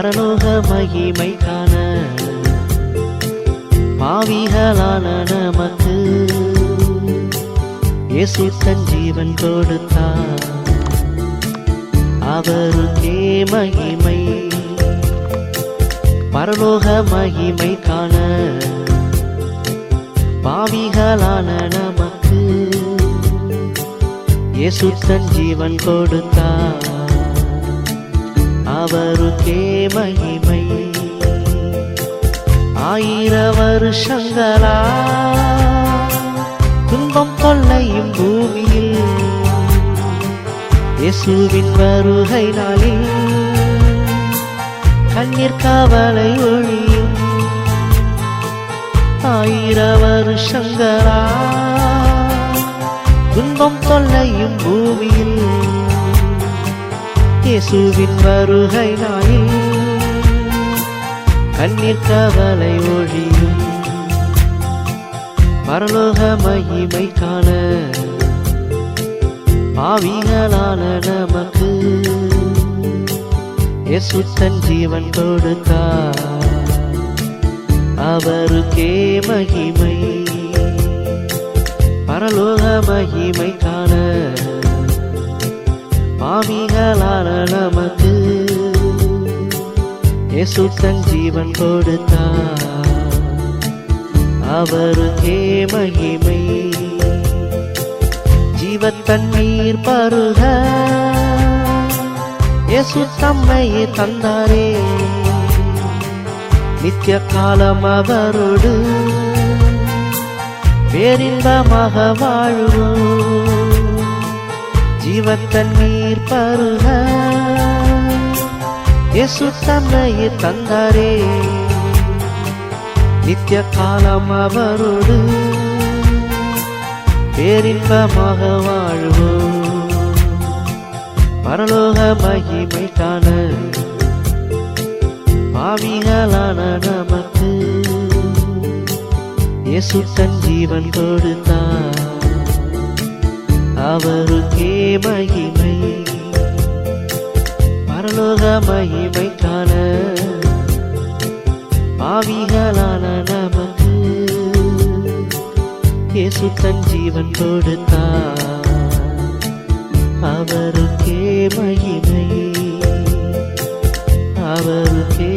பரலோக மகிமை காண பாவிகளான நமக்கு இயேசு தன் ஜீவன் கொடுத்தார். அவருக்கே மகிமை, பரலோக மகிமை காண பாவிகளான நமக்கு இயேசு தன் ஜீவன் கொடுத்தார். அவருக்கே மகிமை. 1000 வருஷங்களா துன்பம் தொல்லையும் பூமியில் இயேசுவின் வருகை நாளில் கண்ணீர் கவலை ஒழியும். 1000 வருஷங்களா துன்பம் தொல்லையும் பூமியில் இயேசுவின் வருகை நாளில் கண்ணீர் கவலை ஒழியும். பரலோக மகிமை காண பாவிகளான நமக்கு இயேசு தன் ஜீவன் கொடுத்தார். அவருக்கே மகிமை, பரலோக மகிமை காண பாவிகளான நமக்கு இயேசு தன் ஜீவன் கொடுத்தார். அவருக்கே மகிமை. ஜீவத்தண்ணீர் பருக இயேசு தம்மையே தந்தாரே. நித்திய காலம் அவரோடு பேரின்பமாக வாழ்வோம். ஜீவத்தண்ணீர் பருக இயேசு தம்மையே தந்தாரே. நித்திய காலம் அவரோடு பேரின்பமாக வாழ்வோம். பரலோக மகிமை காண பாவிகளான நமக்கு இயேசு தன் ஜீவன் கொடுத்தார். அவருக்கே மகிமை, பரலோக மகிமை காண பாவிகளான நமக்கு இயேசு தன் ஜீவன் கொடுத்தார். அவருக்கே மகிமை, அவருக்கே